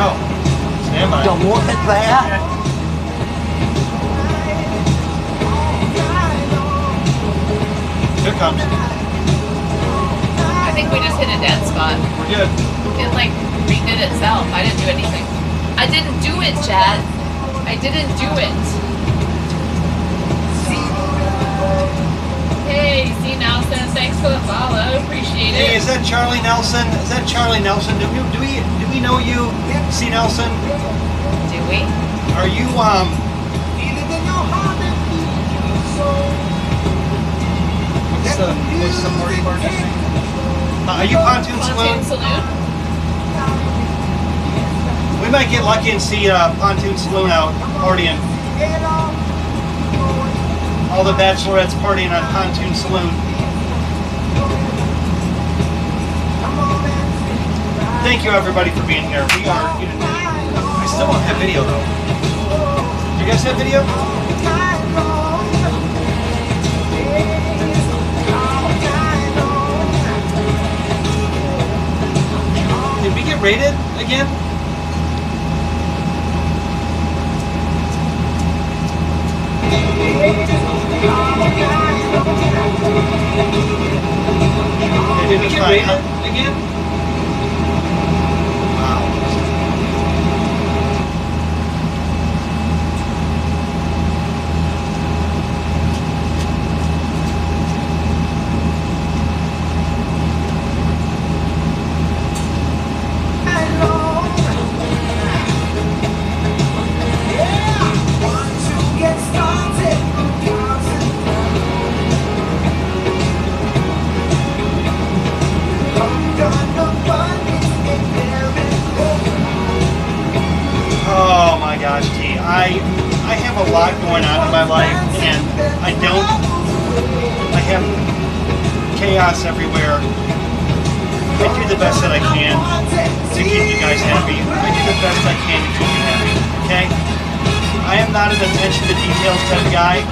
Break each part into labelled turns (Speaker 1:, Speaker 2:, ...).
Speaker 1: Oh, stand by.
Speaker 2: Don't want it there.
Speaker 1: Here it comes.
Speaker 3: I think we just hit a dead spot.
Speaker 1: We're good.
Speaker 3: It like redid itself. I didn't do anything. I didn't do it, Chad. I didn't do it. Hey, C. Nelson, thanks for the follow. Appreciate
Speaker 1: Hey,
Speaker 3: it.
Speaker 1: is that Charlie Nelson? Is that Charlie Nelson? Do we know you, C. Nelson?
Speaker 3: Do we?
Speaker 1: Are you what's the party bartender name? Are you Pontoon
Speaker 3: Pontoon
Speaker 1: Saloon?
Speaker 3: Saloon?
Speaker 1: We might get lucky and see Pontoon Saloon out partying. All the bachelorettes partying at Pontoon Saloon. Thank you everybody for being here. We are. I still don't have video though. Do you guys have video? Did we get rated again? Did we get rated again? Wow. Oh my gosh, T. I have a lot going on in my life, and I have chaos everywhere. I do the best that I can to keep you guys happy. I do the best I can to keep you happy, okay? I am not an attention to details type of guy.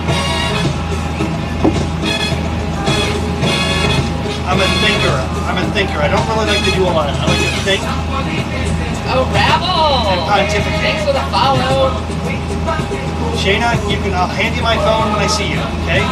Speaker 1: I'm a thinker. I don't really like to do a lot. I like to think.
Speaker 3: Oh, Rabble!
Speaker 1: And pontificate.
Speaker 3: Thanks for the follow.
Speaker 1: Shayna, I'll hand you my phone when I see you, okay?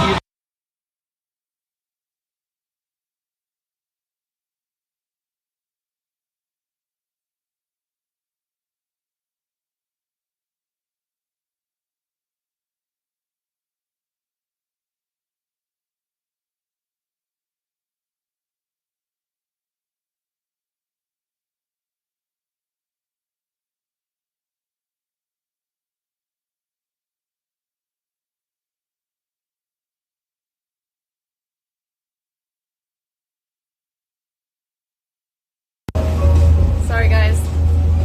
Speaker 3: Sorry, guys.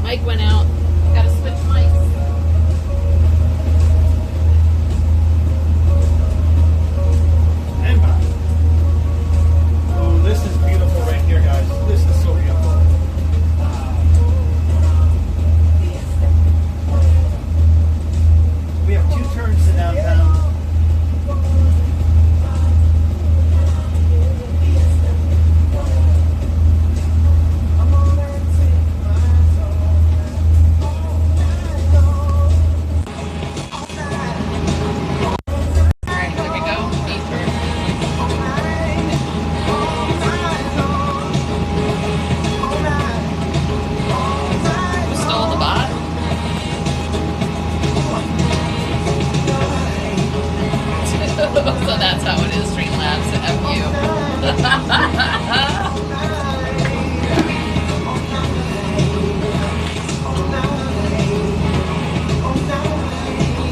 Speaker 3: Mic went out. Gotta switch mics.
Speaker 1: Oh, this is beautiful right here, guys. This is so beautiful. We have 2 turns to downtown.
Speaker 3: Alright, here we go. Ether. Who stole the bot? So that's how it is, Streamlabs. F you.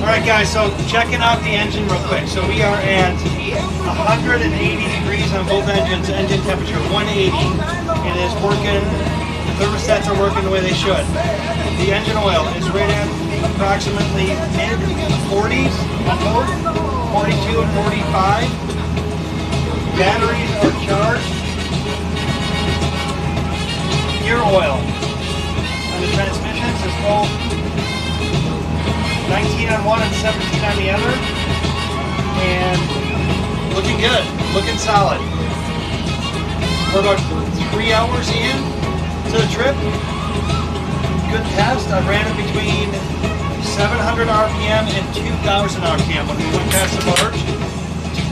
Speaker 1: Alright guys, so checking out the engine real quick. So we are at 180 degrees on both engines, engine temperature 180. It is working, the thermostats are working the way they should. The engine oil is right at approximately mid 40s on both, 42 and 45. Batteries are charged. Gear oil on the transmissions is both 19 on one and 17 on the other. And looking good, looking solid. We're about 3 hours in to the trip. good test. I ran it between 700 RPM and 2,000 RPM. When we went past the barge,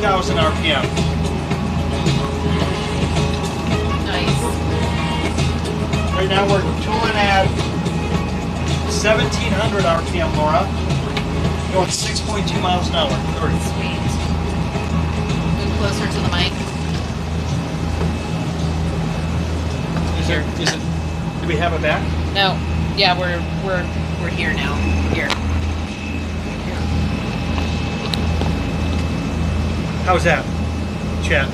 Speaker 1: 2,000 RPM.
Speaker 3: Nice.
Speaker 1: Right now we're tooling at 1,700 RPM, Laura. Going 6.2 miles an hour. 30.
Speaker 3: Sweet. Move closer to the mic.
Speaker 1: Is it? Do we have it back?
Speaker 3: No. Yeah, we're here now. Here.
Speaker 1: How's that, Chad?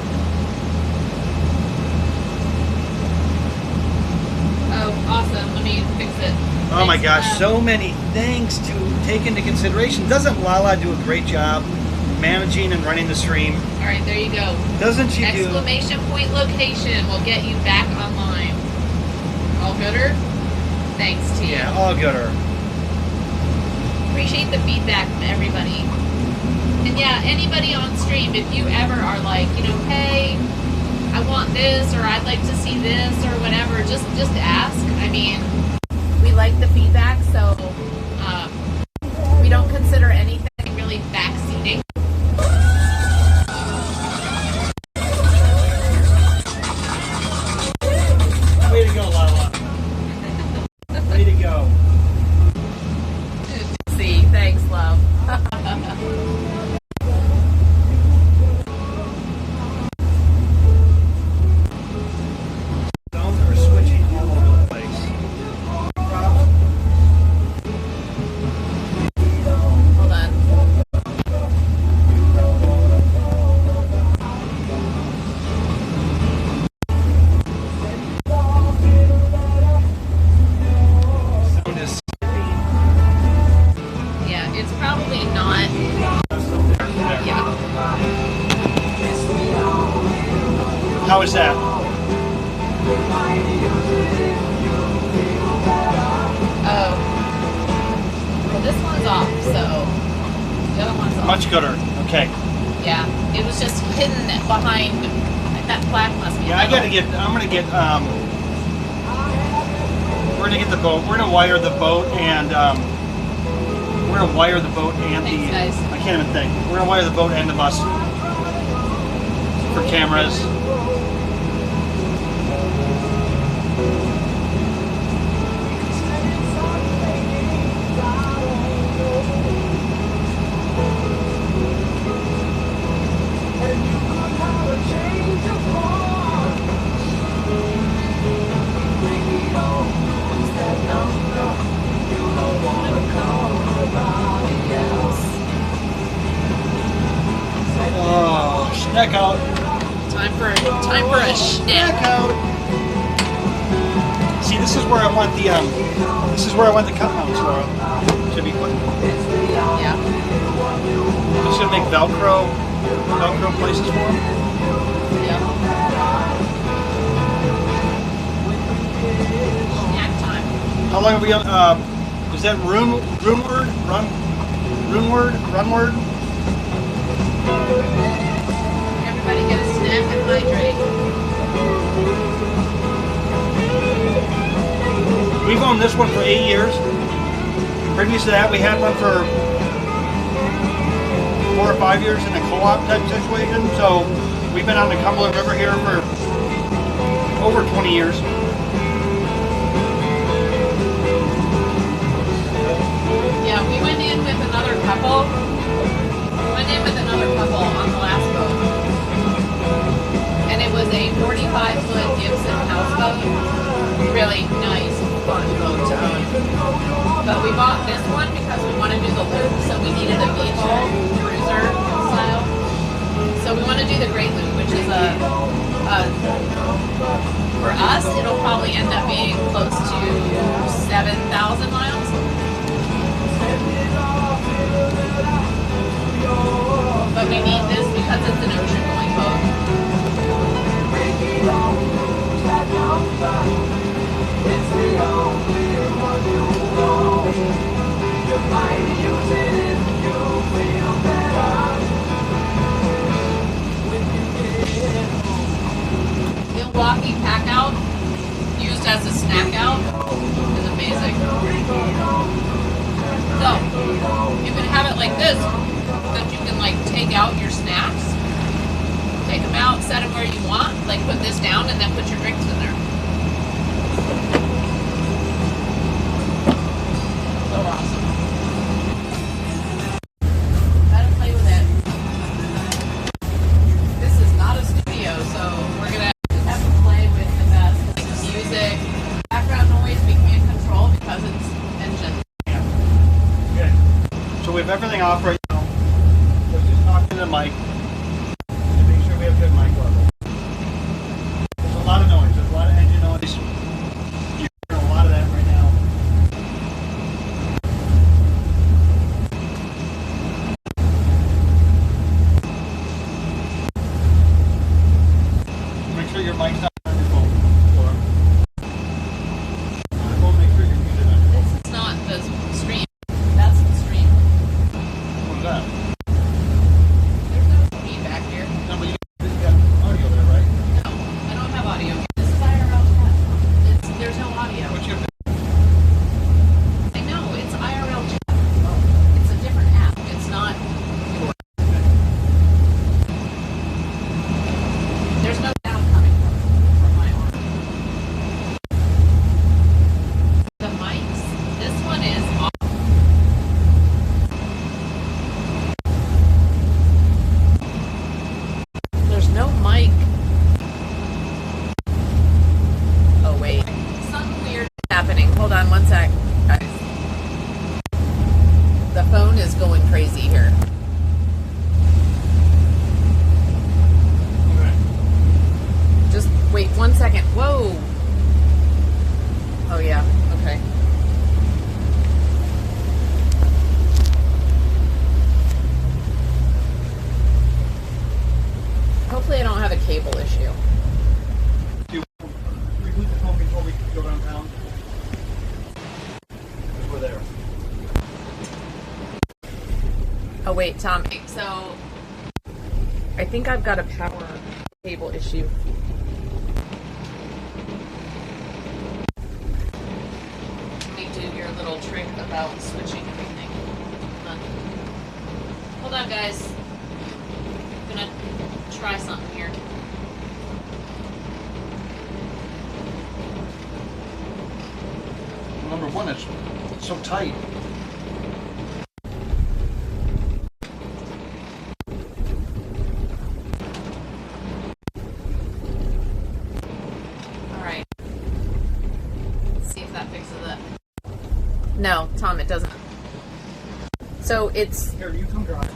Speaker 3: Oh, awesome. Let me fix it.
Speaker 1: Oh my
Speaker 3: Thanks,
Speaker 1: gosh,
Speaker 3: Lala.
Speaker 1: so many things to take into consideration. Doesn't Lala do a great job managing and running the stream?
Speaker 3: All right, there you go.
Speaker 1: Doesn't she do?
Speaker 3: Exclamation point location will get you back online. All gooder? Thanks, T.
Speaker 1: Yeah, all gooder.
Speaker 3: Appreciate the feedback from everybody. And yeah, anybody on stream, if you ever are like, hey, I want this, or I'd like to see this, or whatever, just ask. I mean, we like the feedback, so we don't consider anything really backseating.
Speaker 1: Way to go, Lala. Way to go.
Speaker 3: See, thanks, love.
Speaker 1: Zones are switching all over the place.
Speaker 3: Hold on.
Speaker 1: Sound is
Speaker 3: Yeah, it's probably not. Yeah.
Speaker 1: How is that?
Speaker 3: Oh. Well, this one's off, so the other one's off.
Speaker 1: Much gooder. Okay.
Speaker 3: Yeah, it was just hidden behind that plaque. Must be.
Speaker 1: Yeah, I'm gonna get we're gonna get the boat. We're gonna wire the boat and we're gonna wire the boat and
Speaker 3: Thanks, guys.
Speaker 1: I can't even think. We're gonna wire the boat and the bus for cameras. Oh, snack out.
Speaker 3: Time for a snack.
Speaker 1: Snack out. See, this is where I want the cut mounts, Laura, to be put.
Speaker 3: Yeah.
Speaker 1: I'm just gonna make Velcro places for them.
Speaker 3: Yeah. Snack time.
Speaker 1: How long have we got? Is that Runeward?
Speaker 3: Everybody get a snack and hydrate.
Speaker 1: We've owned this one for 8 years. Previous to that, we had one for 4 or 5 years in a co-op type situation. So we've been on the Cumberland River here for over 20 years.
Speaker 3: Yeah, we went in with another couple. On the last boat. And it was a 45-foot Gibson houseboat. Really nice, fun boat to own. But we bought this one because we want to do the loop, so we needed a V-hull cruiser style. So we want to do the Great Loop, which is for us, it'll probably end up being close to 7,000 miles. But we need this because it's an ocean-going boat. Milwaukee pack out, used as a snack out, is amazing. put this down and then put your drinks in there. So awesome. Gotta play with it. This is not a studio, so we're gonna just have to play with the best music. Background noise we can't control because it's engine.
Speaker 1: Okay. So we have everything off right now. Let's just talk to the mic to make sure we have good mic level. There's a lot of noise. There's a lot of engine noise. You're hearing a lot of that right now. Make sure your mic's not on your phone. Laura. Make sure you're muted on your phone.
Speaker 3: This is not the stream. That's the stream.
Speaker 1: What's that?
Speaker 3: There's no feedback here.
Speaker 1: No, but you got audio there, right?
Speaker 3: No, I don't have audio. This is IRL chat. There's no audio.
Speaker 1: What's your
Speaker 3: I know, it's IRL chat. It's a different app. It's not. There's no sound coming from my arm. The mics, this one is off. There's no mic. Oh wait, something weird is happening. Hold on one sec, guys. The phone is going crazy here. Just wait 1 second. Whoa. Oh yeah, okay. Hopefully I don't have a cable issue.
Speaker 1: Do you reboot the phone before we go downtown? We're there.
Speaker 3: Oh wait, Tom. So I think I've got a power cable issue. Let me do your little trick about switching everything. Hold on, guys. I'm gonna try something here.
Speaker 1: Number one, it's so tight.
Speaker 3: Alright. Let's see if that fixes it. No, Tom, it doesn't. So it's...
Speaker 1: Here, you come drive.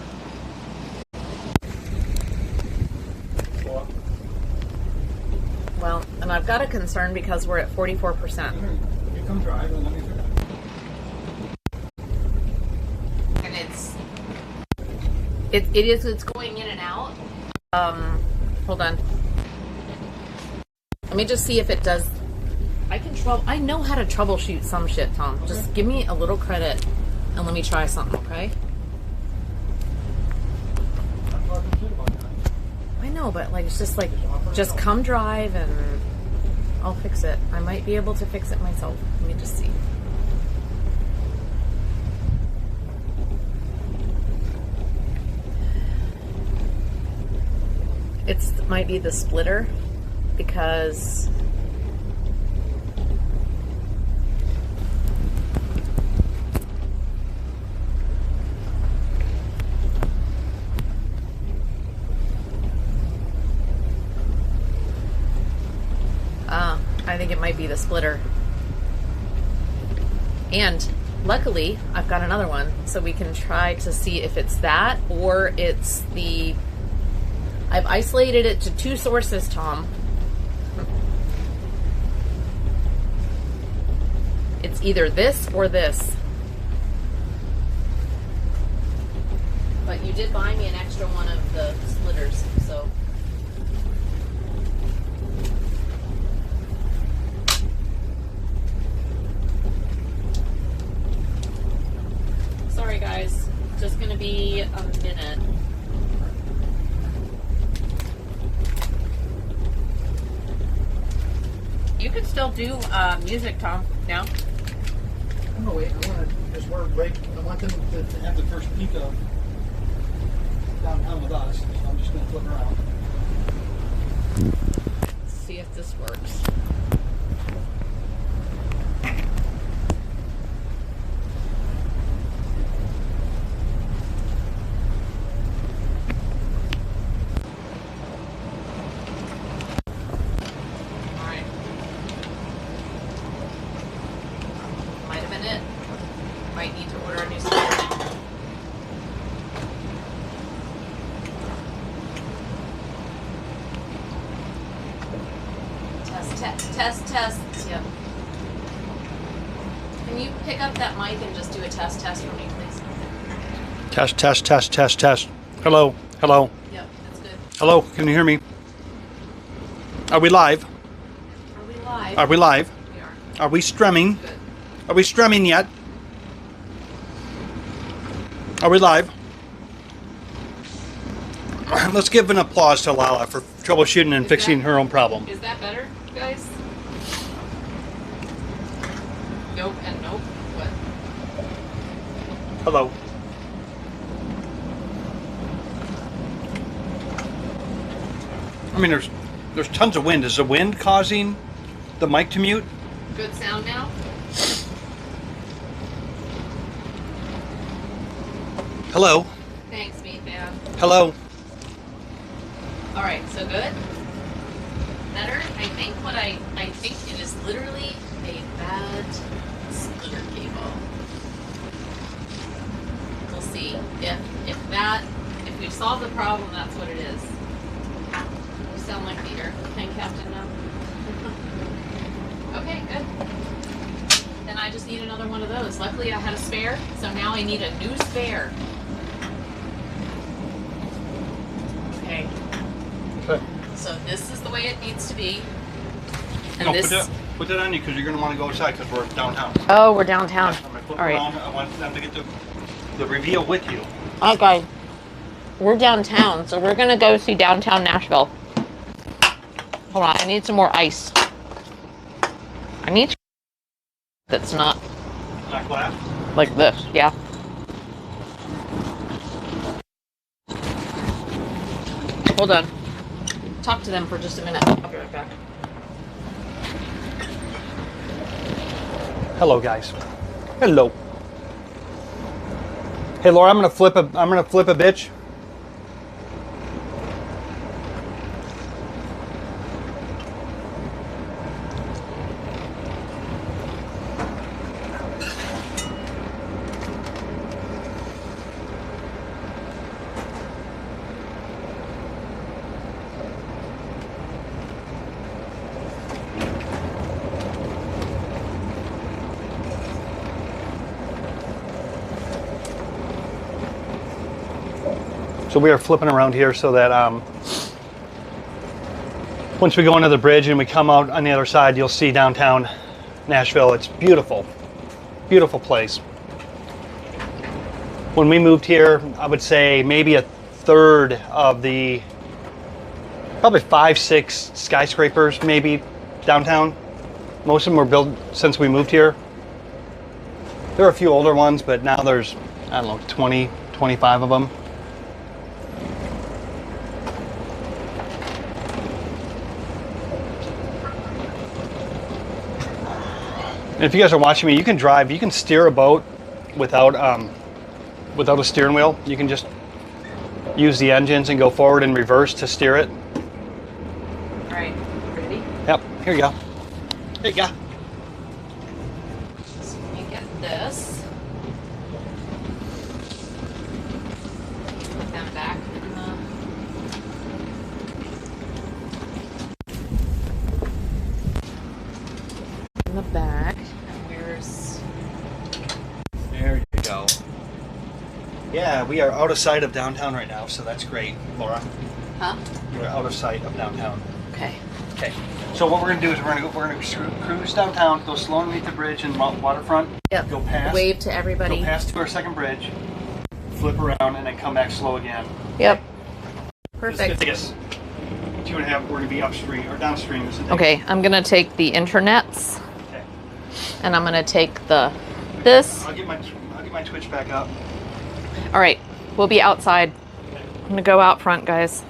Speaker 3: Well, and I've got a concern because we're at 44%.
Speaker 1: You come drive and let me figure it out.
Speaker 3: And it's going in and out. Hold on. Let me just see if it does. I know how to troubleshoot some shit, Tom.
Speaker 1: Okay.
Speaker 3: Just give me a little credit and let me try something, okay?
Speaker 1: I'm talking shit about that.
Speaker 3: I know, but like it's just like just come drive and I'll fix it. I might be able to fix it myself. Let me just see. It might be the splitter because I think it might be the splitter. And luckily, I've got another one, so we can try to see if it's that or it's the... I've isolated it to two sources, Tom. It's either this or this. But you did buy me an extra one of the splitters, so... Sorry guys, just gonna be a minute. You can still do music, Tom, now.
Speaker 1: I'm gonna wait. I want to just work break. I want them to have the first peek of downtown with us. So I'm just gonna flip around.
Speaker 3: see if this works. Might need to order a new spare. Test. Yep. Can you pick up that mic and just do a test for me, please?
Speaker 1: Test. Hello.
Speaker 3: Yep, that's good.
Speaker 1: Hello, can you hear me? Are we live?
Speaker 3: Are we live?
Speaker 1: Are we live?
Speaker 3: We are.
Speaker 1: Are we streaming?
Speaker 3: Good.
Speaker 1: Are we streaming yet? Are we live? Let's give an applause to Lala for troubleshooting and fixing her own problem.
Speaker 3: Is that better, guys? Nope and nope. What?
Speaker 1: Hello. I mean, there's tons of wind. Is the wind causing the mic to mute?
Speaker 3: Good sound now?
Speaker 1: Hello.
Speaker 3: Thanks, meat man.
Speaker 1: Hello.
Speaker 3: All right, so good. Better. I think it is literally a bad splitter cable. We'll see if we've solved the problem. That's what it is. You sound like the airplane captain now. Okay, good. Then I just need another one of those. Luckily, I had a spare, so now I need a new spare. Okay.
Speaker 1: Okay.
Speaker 3: So this is the way it needs to be. And
Speaker 1: No,
Speaker 3: this.
Speaker 1: put that on you because you're going to want to go outside because we're downtown.
Speaker 3: Oh, we're downtown.
Speaker 1: I'm gonna flip
Speaker 3: All right.
Speaker 1: around. I want them to get the reveal with you.
Speaker 3: Okay. We're downtown, so we're gonna go see downtown Nashville. Hold on, I need some more ice. I need that's not
Speaker 1: Not glass.
Speaker 3: like this, yeah. Hold on. Talk to them for just a minute. I'll be right back.
Speaker 1: Hello, guys. Hello. Hey, Laura, I'm gonna flip a bitch. So we are flipping around here so that once we go under the bridge and we come out on the other side, you'll see downtown Nashville. It's beautiful, beautiful place. When we moved here, I would say maybe a third of the, probably 5-6 skyscrapers maybe downtown. Most of them were built since we moved here. There are a few older ones, but now there's, I don't know, 20, 25 of them. And if you guys are watching me, you can drive, you can steer a boat without a steering wheel. You can just use the engines and go forward and reverse to steer it.
Speaker 3: All right, ready?
Speaker 1: Yep, here you go. Here you go.
Speaker 3: So let me get this. Put them back in the bag. And where's...
Speaker 1: There you go. Yeah, we are out of sight of downtown right now, so that's great, Laura.
Speaker 3: Huh?
Speaker 1: We're out of sight of downtown.
Speaker 3: Okay.
Speaker 1: Okay. So what we're gonna do is we're gonna cruise downtown, go slow underneath the bridge and waterfront.
Speaker 3: Yep.
Speaker 1: Go past.
Speaker 3: Wave to everybody.
Speaker 1: Go past to our second bridge, flip around, and then come back slow again.
Speaker 3: Yep.
Speaker 1: It's
Speaker 3: Perfect.
Speaker 1: gonna take us 2.5. We're gonna be upstream or downstream. This is
Speaker 3: Okay, I'm gonna take the internets
Speaker 1: Okay.
Speaker 3: and I'm gonna take this.
Speaker 1: I'll get my Twitch back up.
Speaker 3: All right, we'll be outside. I'm gonna go out front, guys.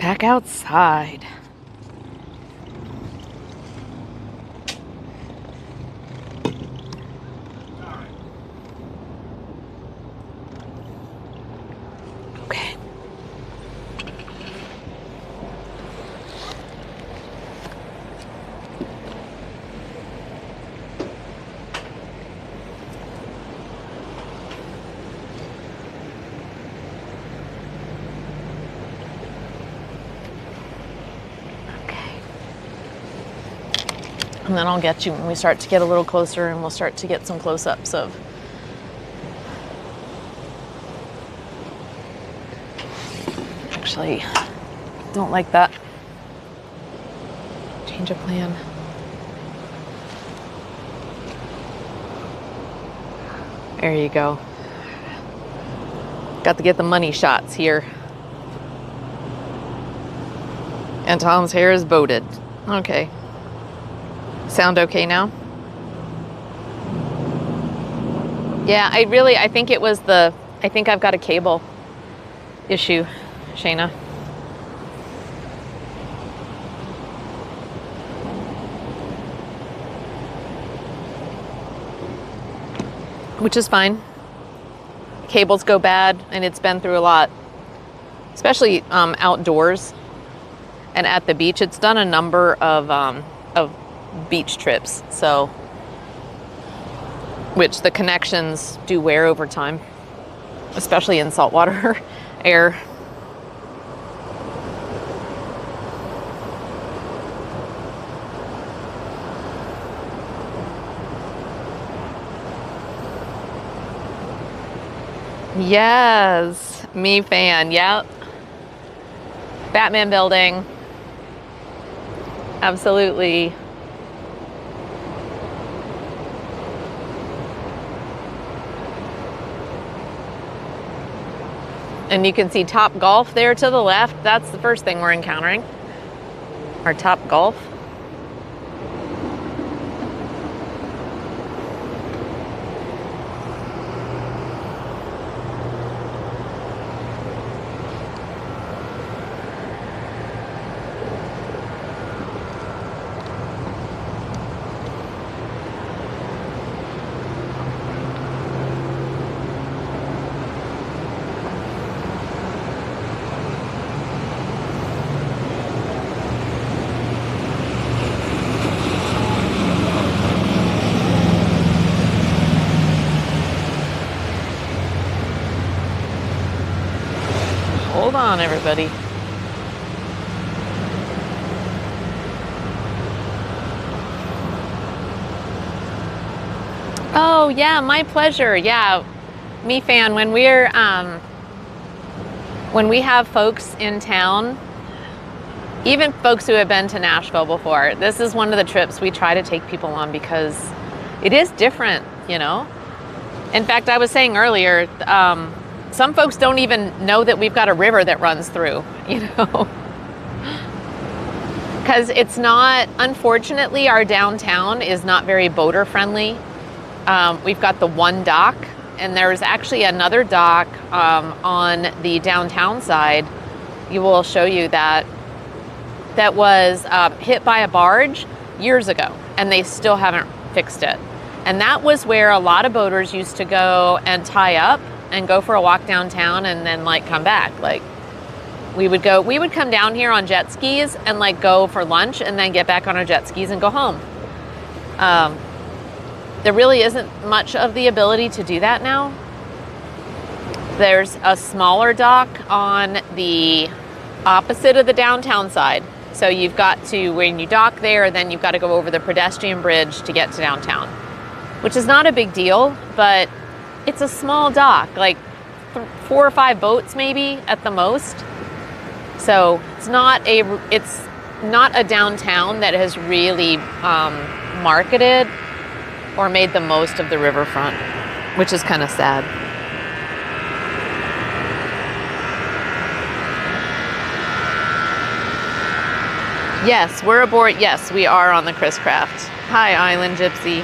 Speaker 3: Back outside. Okay. And then I'll get you when we start to get a little closer, and we'll start to get some close-ups of actually don't like that. Change of plan. There you go. Got to get the money shots here. And Tom's hair is bowed. Okay. Sound okay now? Yeah, I think it was I think I've got a cable issue, Shayna. Which is fine. Cables go bad, and it's been through a lot, especially outdoors and at the beach. It's done a number of beach trips, so which the connections do wear over time, especially in saltwater air. Yes, me fan. Yep. Batman building. Absolutely. And you can see Top Golf there to the left. That's the first thing we're encountering. Our Top Golf. Hold on, everybody. Oh, yeah, my pleasure. Yeah, me fan. When we have folks in town, even folks who have been to Nashville before, this is one of the trips we try to take people on because it is different, you know? In fact, I was saying earlier, some folks don't even know that we've got a river that runs through, you know? Because it's not, unfortunately, our downtown is not very boater friendly. We've got the one dock, and there's actually another dock on the downtown side. You will show you that was hit by a barge years ago, and they still haven't fixed it. And that was where a lot of boaters used to go and tie up and go for a walk downtown and then like come back. Like we would come down here on jet skis and like go for lunch and then get back on our jet skis and go home. There really isn't much of the ability to do that now. There's a smaller dock on the opposite of the downtown side. So you've got to, when you dock there, then you've got to go over the pedestrian bridge to get to downtown, which is not a big deal, but it's a small dock, like 4 or 5 boats maybe at the most. So it's not a downtown that has really marketed or made the most of the riverfront, which is kind of sad. Yes, we're aboard. Yes, we are on the Chris Craft. Hi, Island Gypsy.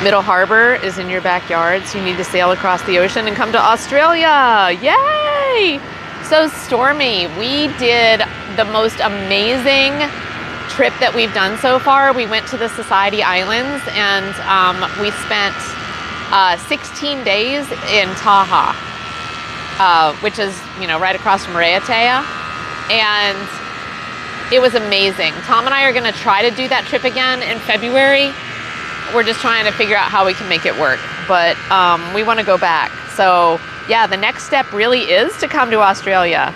Speaker 3: Middle Harbor is in your backyard, so you need to sail across the ocean and come to Australia. Yay! So Stormy, we did the most amazing trip that we've done so far. We went to the Society Islands and we spent 16 days in Taha, which is, you know, right across from Raiatea. And it was amazing. Tom and I are gonna try to do that trip again in February. We're just trying to figure out how we can make it work, but we wanna go back. So yeah, the next step really is to come to Australia.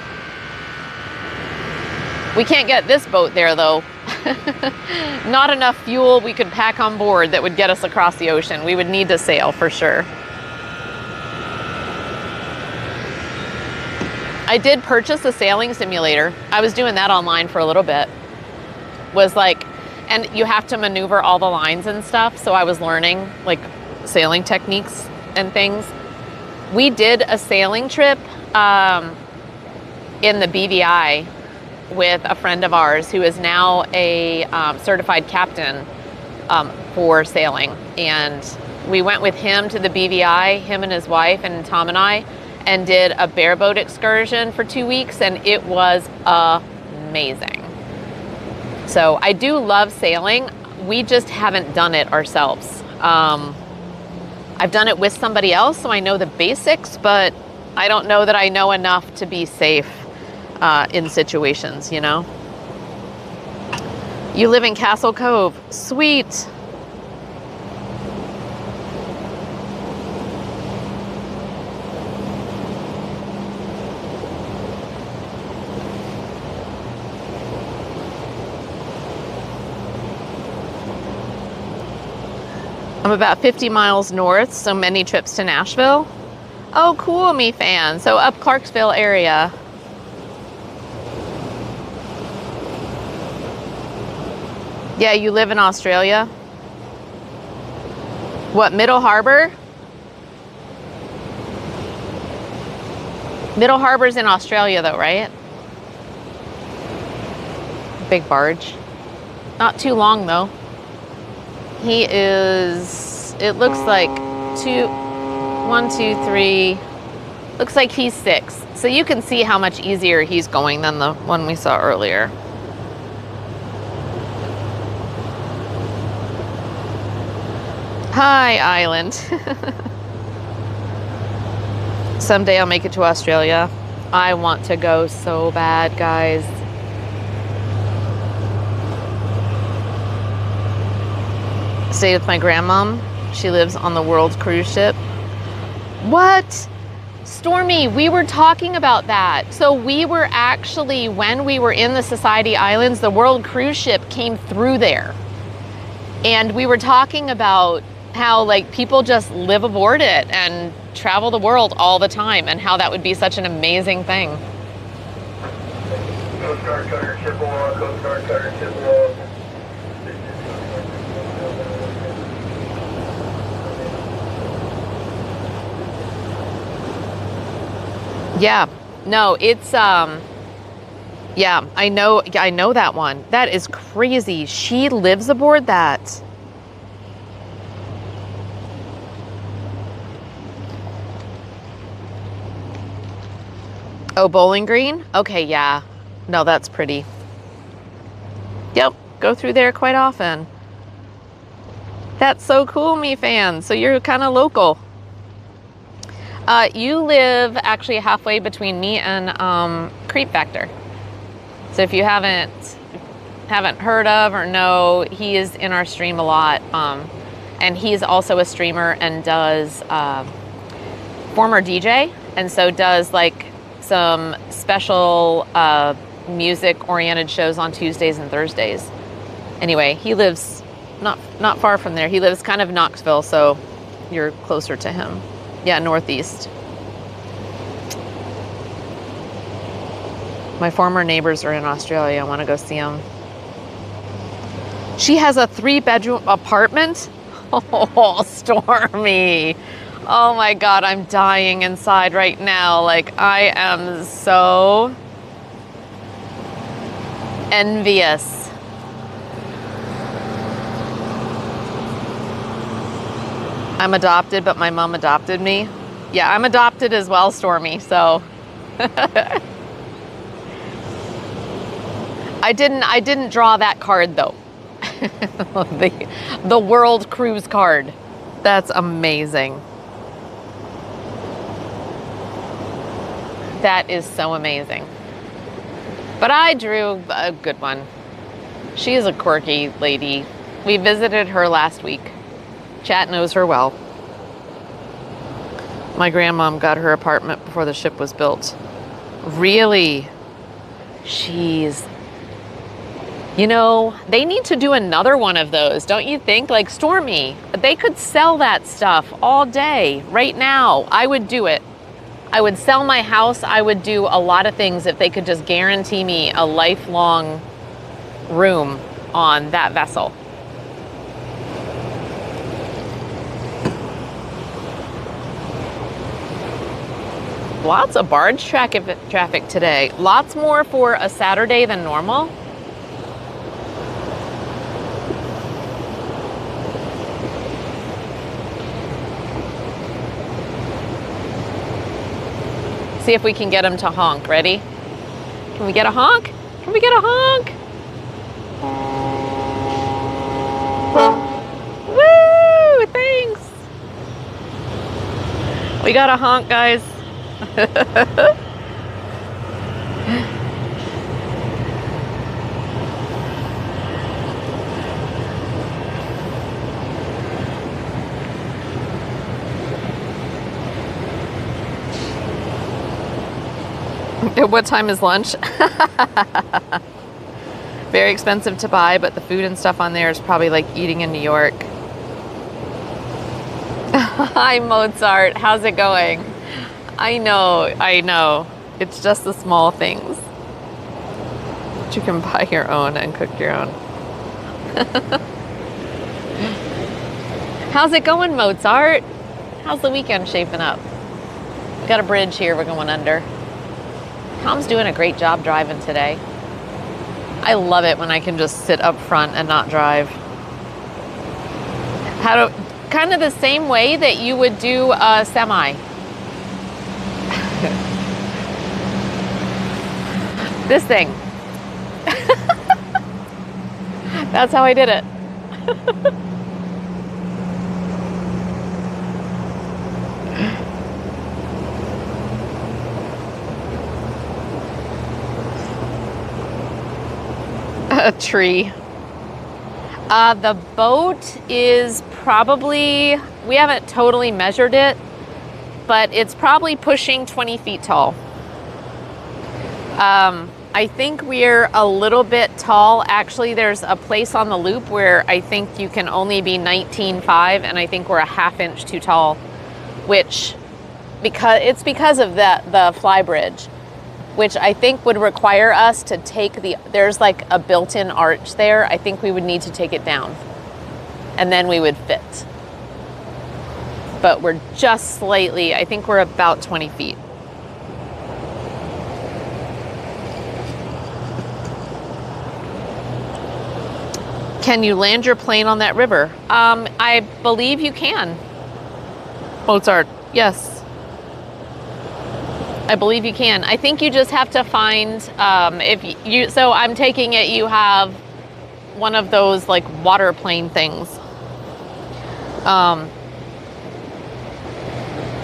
Speaker 3: We can't get this boat there though. Not enough fuel we could pack on board that would get us across the ocean. We would need to sail for sure. I did purchase a sailing simulator. I was doing that online for a little bit. And you have to maneuver all the lines and stuff. So I was learning like sailing techniques and things. We did a sailing trip in the BVI with a friend of ours who is now a certified captain for sailing. And we went with him to the BVI, him and his wife and Tom and I, and did a bareboat excursion for 2 weeks, and it was amazing. So I do love sailing. We just haven't done it ourselves. I've done it with somebody else, so I know the basics, but I don't know that I know enough to be safe in situations, you know? You live in Castle Cove. Sweet. I'm about 50 miles north, so many trips to Nashville. Oh, cool, me fan. So up Clarksville area. Yeah, you live in Australia? What, Middle Harbor? Middle Harbor's in Australia though, right? Big barge. Not too long though. He is, it looks like 1, 2, 3, looks like he's 6. So you can see how much easier he's going than the one we saw earlier. Hi, island. Someday I'll make it to Australia. I want to go so bad, guys. Stayed with my grandmom. She lives on the World cruise ship. What? Stormy, we were talking about that. So we were actually, when we were in the Society Islands, the World cruise ship came through there. And we were talking about how like people just live aboard it and travel the world all the time and how that would be such an amazing thing. Coast Guard cutter Chippewa, Coast Guard cutter Chippewa. Yeah, no, it's, yeah, I know that one. That is crazy. She lives aboard that. Oh, Bowling Green? Okay, yeah. No, that's pretty. Yep, go through there quite often. That's so cool, me fan. So you're kind of local. You live actually halfway between me and Creep Factor. So if you haven't heard of or know, he is in our stream a lot. And he's also a streamer and does former DJ, and so does like some special music-oriented shows on Tuesdays and Thursdays. Anyway, he lives not far from there. He lives kind of Knoxville, so you're closer to him. Yeah, northeast. My former neighbors are in Australia. I want to go see them. She has a 3-bedroom apartment? Oh, Stormy. Oh my God, I'm dying inside right now. Like, I am so envious. I'm adopted, but my mom adopted me. Yeah, I'm adopted as well, Stormy, so. I didn't draw that card though. the World Cruise card. That's amazing. That is so amazing. But I drew a good one. She is a quirky lady. We visited her last week. Chat knows her well. My grandmom got her apartment before the ship was built. Really? Jeez. You know, they need to do another one of those, don't you think? Like Stormy, they could sell that stuff all day, right now. I would do it. I would sell my house. I would do a lot of things if they could just guarantee me a lifelong room on that vessel. Lots of barge traffic today. Lots more for a Saturday than normal. See if we can get him to honk. Ready? Can we get a honk? Can we get a honk? Woo! Thanks. We got a honk, guys. What time is lunch? Very expensive to buy, but the food and stuff on there is probably like eating in New York. Hi, Mozart. How's it going? I know. It's just the small things. But you can buy your own and cook your own. How's it going, Mozart? How's the weekend shaping up? We got a bridge here we're going under. Tom's doing a great job driving today. I love it when I can just sit up front and not drive. Kind of the same way that you would do a semi. This thing. That's how I did it. A tree. The boat is probably, we haven't totally measured it, but it's probably pushing 20 feet tall. I think we're a little bit tall. Actually, there's a place on the loop where I think you can only be 19.5, and I think we're a ½ inch too tall, which because of the fly bridge, which I think would require us to take there's like a built-in arch there. I think we would need to take it down and then we would fit. But we're just slightly, I think we're about 20 feet. Can you land your plane on that river? I believe you can. Mozart, yes. I believe you can. I think you just have to find, so I'm taking it you have one of those like water plane things.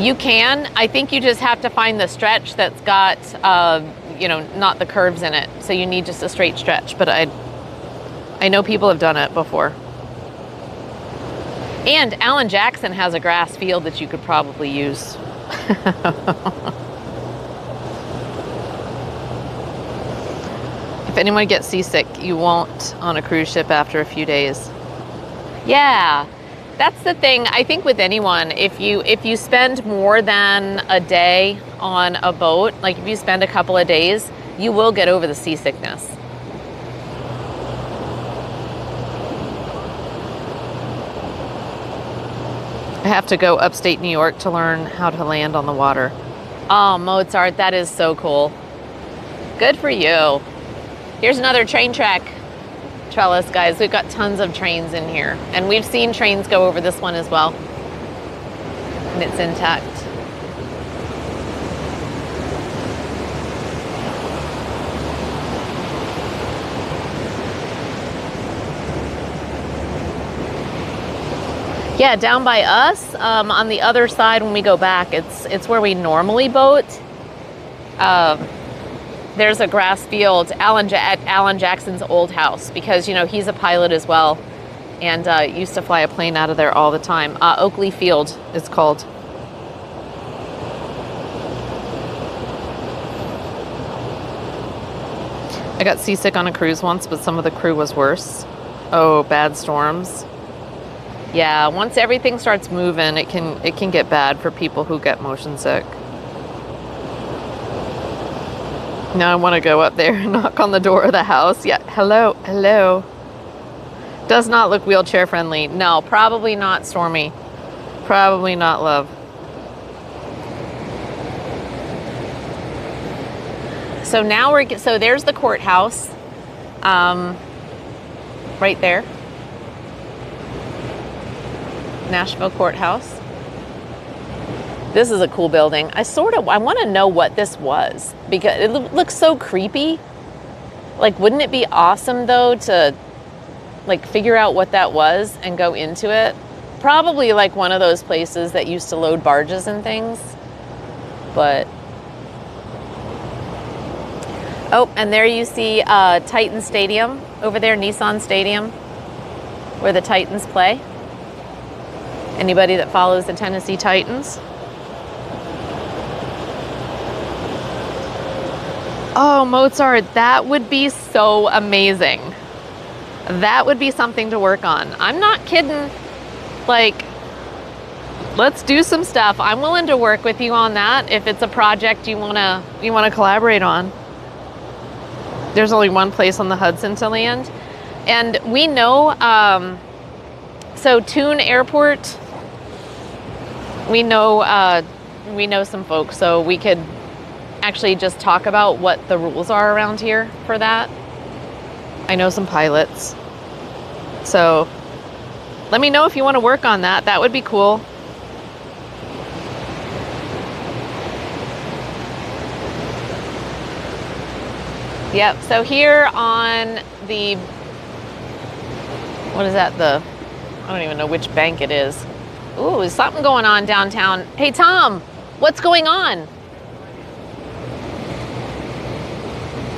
Speaker 3: You can. I think you just have to find the stretch that's got, not the curves in it. So you need just a straight stretch, but I know people have done it before. And Alan Jackson has a grass field that you could probably use. If anyone gets seasick, you won't on a cruise ship after a few days. Yeah, that's the thing. I think with anyone, if you spend more than a day on a boat, like if you spend a couple of days, you will get over the seasickness. I have to go upstate New York to learn how to land on the water. Oh, Mozart, that is so cool. Good for you. Here's another train track trellis, guys. We've got tons of trains in here. And we've seen trains go over this one as well. and it's intact. Yeah, down by us, on the other side when we go back, it's where we normally boat. There's a grass field at Alan Jackson's old house, because, you know, he's a pilot as well, and used to fly a plane out of there all the time. Oakley Field, it's called. I got seasick on a cruise once, but some of the crew was worse. Oh, bad storms. Yeah, once everything starts moving, it can get bad for people who get motion sick. Now I want to go up there and knock on the door of the house. Yeah, hello, hello. Does not look wheelchair friendly. No, probably not, Stormy. Probably not, love. So now so there's the courthouse, right there. Nashville Courthouse. This is a cool building. I want to know what this was, because it looks so creepy. Like, wouldn't it be awesome though to like figure out what that was and go into it? Probably like one of those places that used to load barges and things. But oh, and there you see Titan Stadium over there, Nissan Stadium, where the Titans play. Anybody that follows the Tennessee Titans? Oh, Mozart, that would be so amazing. That would be something to work on. I'm not kidding. Like, let's do some stuff. I'm willing to work with you on that if it's a project you wanna collaborate on. There's only one place on the Hudson to land. And we know, so Tune Airport, we know some folks, so we could actually just talk about what the rules are around here for that. I know some pilots. So let me know if you want to work on that. That would be cool. Yep, so here on the, what is that, I don't even know which bank it is. Ooh, there's something going on downtown. Hey, Tom, what's going on?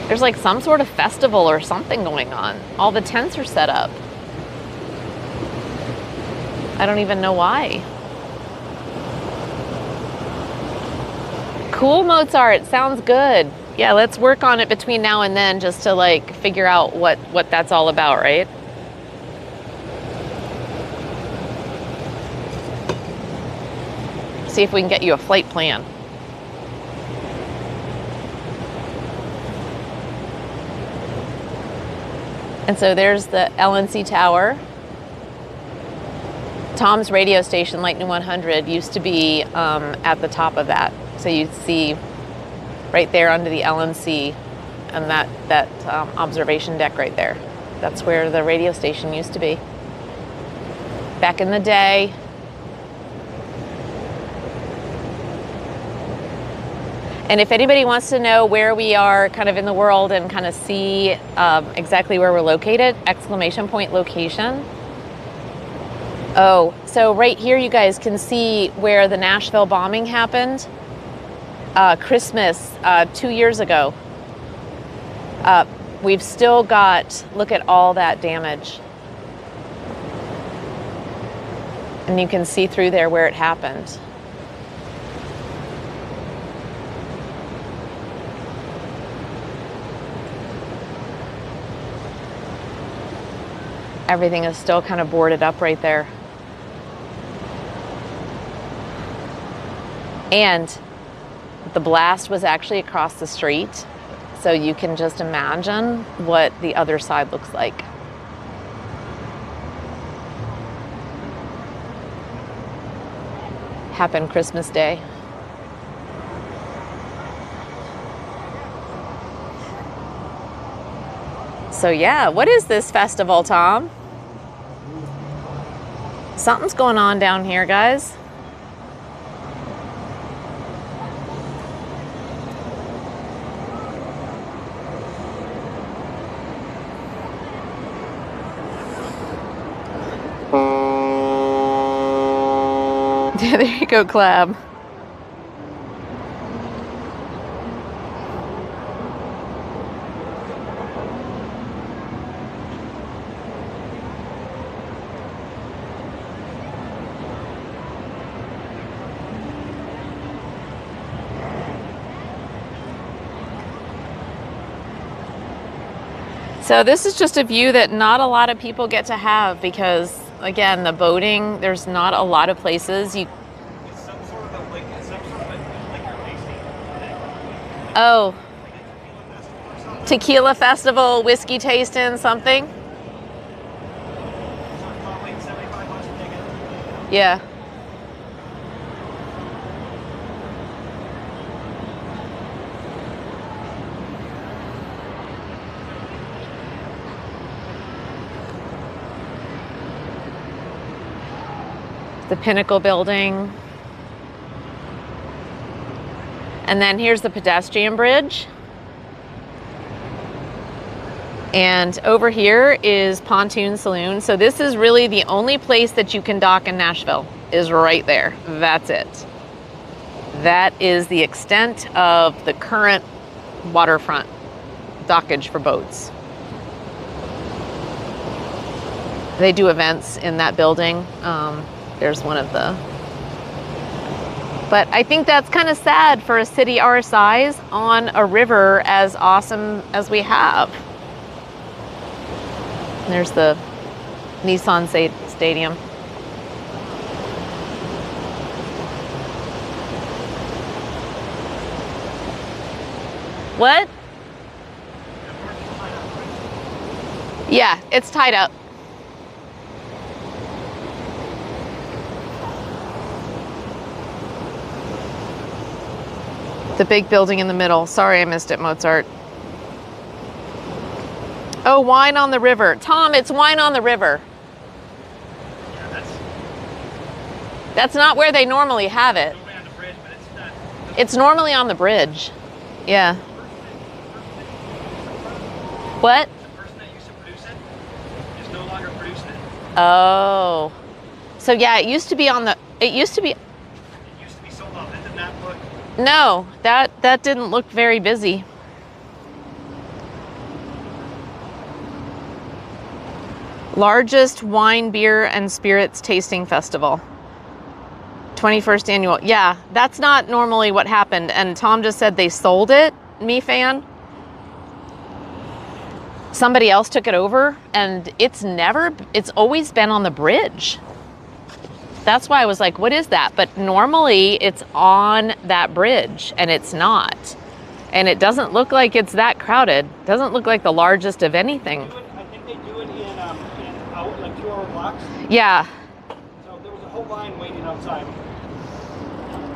Speaker 3: There's like some sort of festival or something going on. All the tents are set up. I don't even know why. Cool, Mozart, sounds good. Yeah, let's work on it between now and then just to like figure out what that's all about, right? See if we can get you a flight plan. And so there's the LNC Tower. Tom's radio station, Lightning 100, used to be at the top of that. So you'd see right there under the LNC and that observation deck right there. That's where the radio station used to be back in the day. And if anybody wants to know where we are kind of in the world and kind of see exactly where we're located, exclamation point location. Oh, so right here you guys can see where the Nashville bombing happened. Christmas 2 years ago. We've still got, look at all that damage. And you can see through there where it happened. Everything is still kind of boarded up right there. And the blast was actually across the street. So you can just imagine what the other side looks like. Happened Christmas Day. So yeah, what is this festival, Tom? Something's going on down here, guys. Yeah, there you go, Clab. So this is just a view that not a lot of people get to have because, again, the boating, there's not a lot of places.
Speaker 1: It's some sort of like liquor tasting thing.
Speaker 3: Oh,
Speaker 1: Like a tequila festival or something.
Speaker 3: tequila festival, whiskey tasting, something.
Speaker 1: So it's probably $75 a ticket.
Speaker 3: Yeah. The Pinnacle building. And then here's the pedestrian bridge. And over here is Pontoon Saloon. So this is really the only place that you can dock in Nashville, is right there. That's it. That is the extent of the current waterfront dockage for boats. They do events in that building. There's one of the... But I think that's kind of sad for a city our size on a river as awesome as we have. There's the Nissan Stadium. What? Yeah, it's tied up. The big building in the middle. Sorry, I missed it, Mozart. Oh, Wine on the River. Tom, it's Wine on the River.
Speaker 1: Yeah,
Speaker 3: That's not where they normally have it.
Speaker 1: on the bridge, but it's not.
Speaker 3: It's normally on the bridge. Yeah. What?
Speaker 1: The person that used to produce it is no longer producing it.
Speaker 3: Oh. So yeah, it used to be on the,
Speaker 1: It used to be sold off. It did not look.
Speaker 3: no, that didn't look very busy. Largest wine, beer, and spirits tasting festival. 21st annual. Yeah, that's not normally what happened. And Tom just said they sold it, me fan. Somebody else took it over, and it's always been on the bridge. That's why I was like, what is that? But normally it's on that bridge, and it's not. And it doesn't look like it's that crowded. Doesn't look like the largest of anything.
Speaker 1: I think they do it in out like 2-hour blocks.
Speaker 3: Yeah.
Speaker 1: So there was a whole line waiting outside.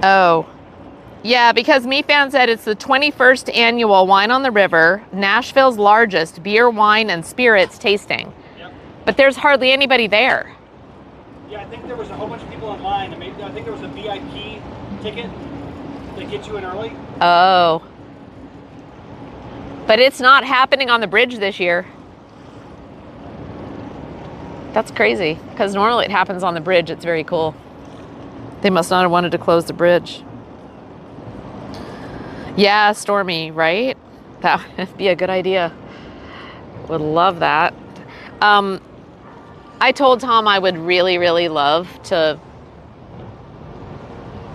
Speaker 3: Oh. Yeah, because MeFan said it's the 21st annual Wine on the River, Nashville's largest beer, wine, and spirits tasting.
Speaker 1: Yep.
Speaker 3: But there's hardly anybody there.
Speaker 1: Yeah, I think there was a whole bunch of people in line. And maybe, I think there was a VIP ticket that gets you in early.
Speaker 3: Oh. But it's not happening on the bridge this year. That's crazy, because normally it happens on the bridge. It's very cool. They must not have wanted to close the bridge. Yeah, Stormy, right? That would be a good idea. Would love that. I told Tom I would really, really love to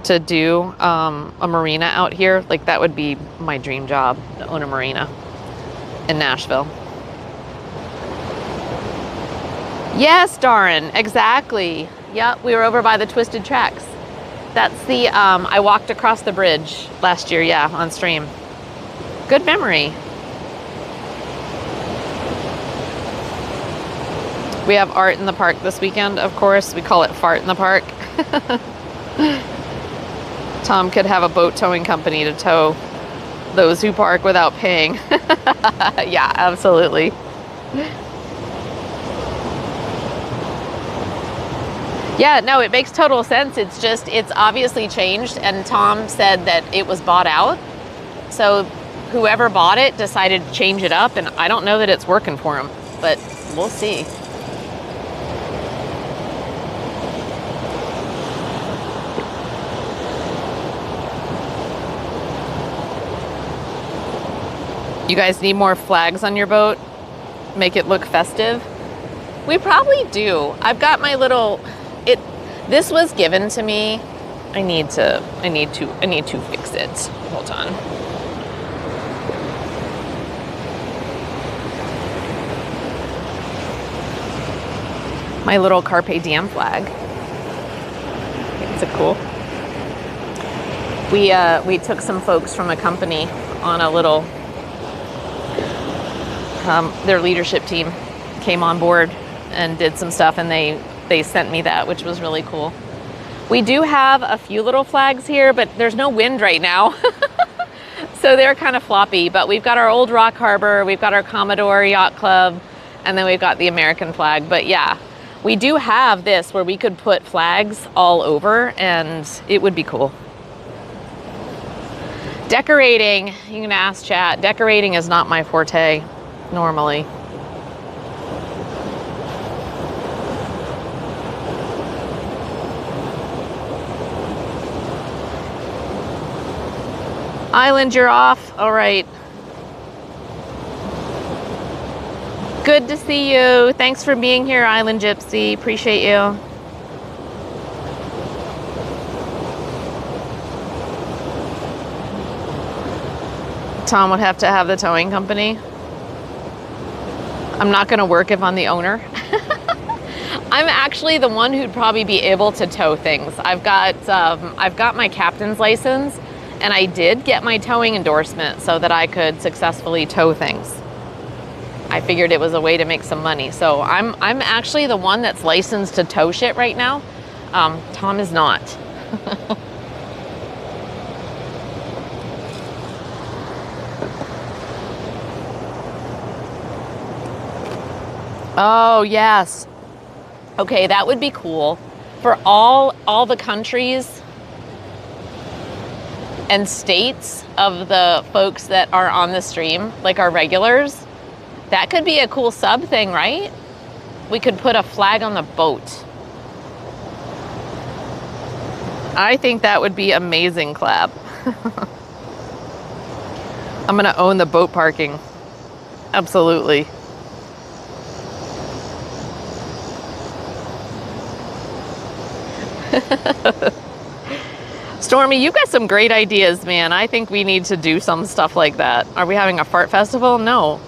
Speaker 3: do a marina out here. Like, that would be my dream job, to own a marina in Nashville. Yes, Darren, exactly. Yep, we were over by the Twisted Tracks. That's the, I walked across the bridge last year, yeah, on stream. Good memory. We have art in the park this weekend, of course. We call it Fart in the Park. Tom could have a boat towing company to tow those who park without paying. Yeah, absolutely. Yeah, no, it makes total sense. It's just, it's obviously changed, and Tom said that it was bought out. So whoever bought it decided to change it up, and I don't know that it's working for him, but we'll see. You guys need more flags on your boat? Make it look festive? We probably do. I've got my little, this was given to me. I need to fix it. Hold on. My little Carpe Diem flag. It's a cool. We took some folks from a company on a little, their leadership team came on board and did some stuff, and they sent me that, which was really cool. We do have a few little flags here, but there's no wind right now. So they're kind of floppy, but we've got our Old Rock Harbor, we've got our Commodore Yacht Club, and then we've got the American flag. But yeah, we do have this where we could put flags all over and it would be cool. Decorating, you can ask chat. Decorating is not my forte normally. Island, you're off. All right. Good to see you. Thanks for being here, Island Gypsy. Appreciate you. Tom would have to have the towing company. I'm not going to work if I'm the owner. I'm actually the one who'd probably be able to tow things. I've got my captain's license, and I did get my towing endorsement so that I could successfully tow things. I figured it was a way to make some money. So I'm actually the one that's licensed to tow shit right now. Tom is not. Oh, yes. Okay, that would be cool. For all the countries and states of the folks that are on the stream, like our regulars, that could be a cool sub thing, right? We could put a flag on the boat. I think that would be amazing, Clap. I'm gonna own the boat parking. Absolutely. Stormy, you've got some great ideas, man. I think we need to do some stuff like that. Are we having a fart festival? No.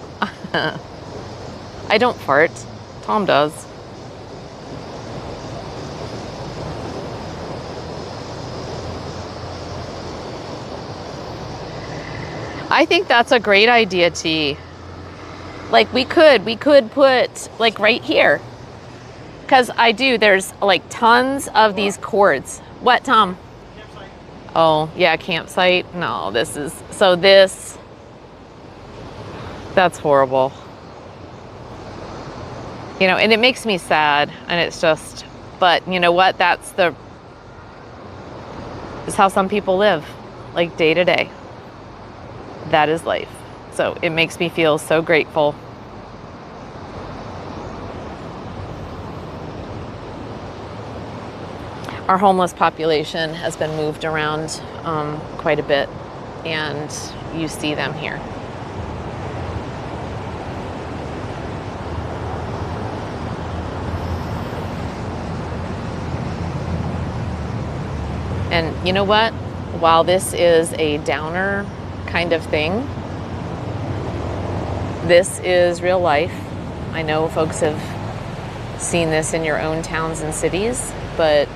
Speaker 3: I don't fart. Tom does. I think that's a great idea, T. Like we could put like right here. Because there's like tons of these cords. What, Tom?
Speaker 1: Campsite.
Speaker 3: Oh, yeah, campsite. No, that's horrible. You know, and it makes me sad, and it's just, but you know what? It's how some people live, like day to day. That is life. So it makes me feel so grateful. Our homeless population has been moved around quite a bit, and you see them here. And you know what? While this is a downer kind of thing, this is real life. I know folks have seen this in your own towns and cities, but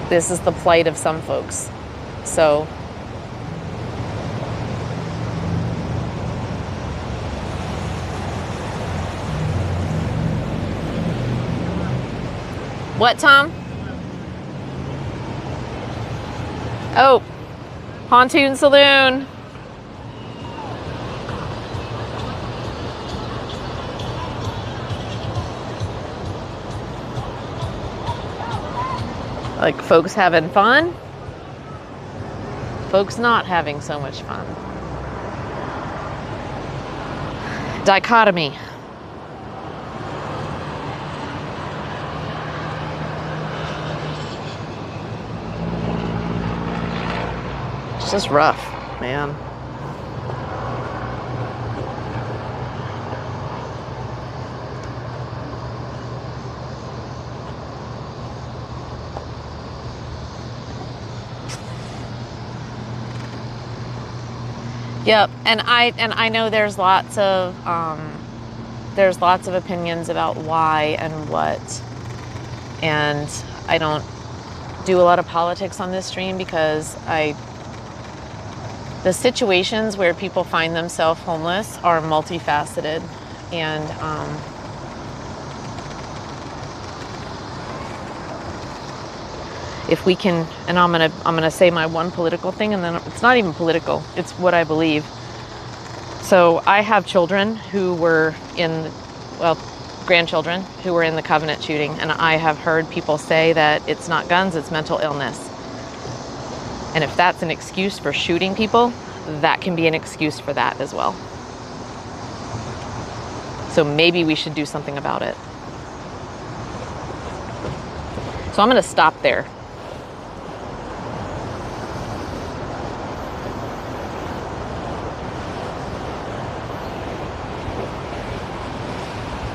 Speaker 3: this is the plight of some folks. So what, Tom? Oh, Pontoon Saloon. Like folks having fun, folks not having so much fun. Dichotomy.
Speaker 2: It's just rough, man. Yep, and I know there's lots of opinions about why and what, and I don't do a lot of politics on this stream because the situations where people find themselves homeless are multifaceted, and if we can, and I'm gonna say my one political thing, and then it's not even political, it's what I believe. So I have children who were grandchildren who were in the Covenant shooting, and I have heard people say that it's not guns, it's mental illness. And if that's an excuse for shooting people, that can be an excuse for that as well. So maybe we should do something about it. So I'm gonna stop there.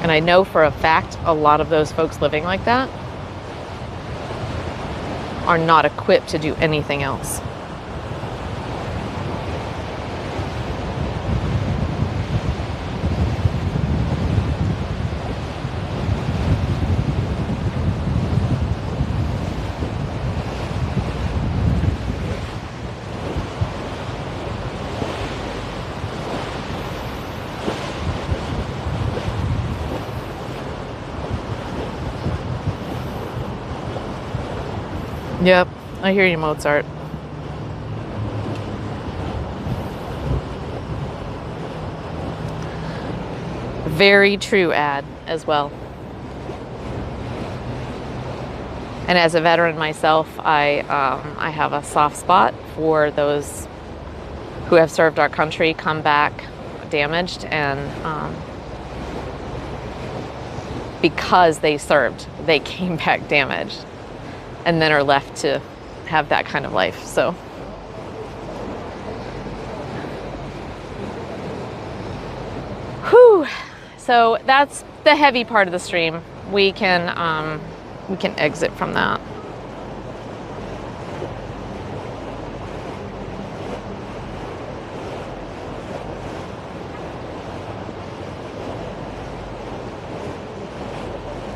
Speaker 2: And I know for a fact a lot of those folks living like that are not equipped to do anything else. Yep, I hear you, Mozart. Very true ad as well. And as a veteran myself, I have a soft spot for those who have served our country, come back damaged, and because they served, they came back damaged, and then are left to have that kind of life. So whew. So that's the heavy part of the stream. We can exit from that.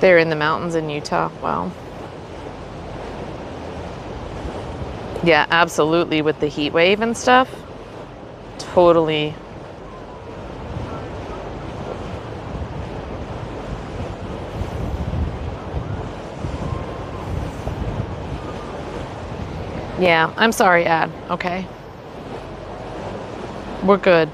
Speaker 2: They're in the mountains in Utah. Wow. Yeah, absolutely, with the heat wave and stuff. Totally. Yeah, I'm sorry, Ad. Okay. We're good.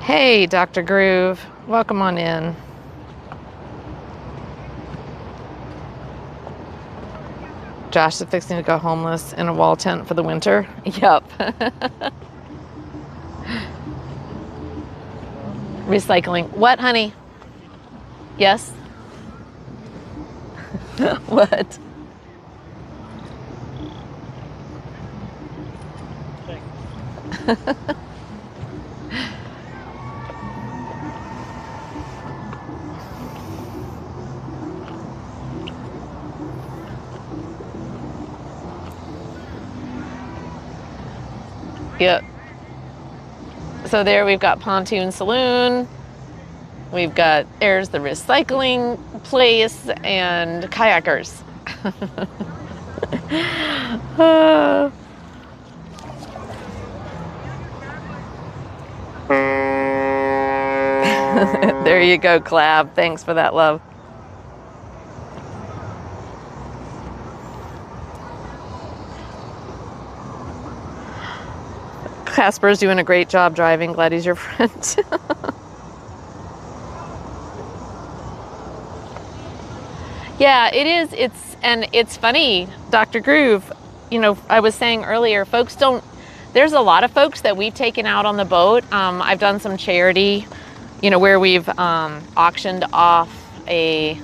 Speaker 2: Hey, Dr. Groove. Welcome on in. Josh is fixing to go homeless in a wall tent for the winter. Yep. Recycling. What, honey? Yes? What? Yep. So there we've got Pontoon Saloon. We've got there's the recycling place and kayakers. There you go, Clab. Thanks for that, love. Casper's doing a great job driving. Glad he's your friend. Yeah, it is. It's funny, Dr. Groove. You know, I was saying earlier, folks don't There's a lot of folks that we've taken out on the boat. I've done some charity, you know, where we've auctioned off a,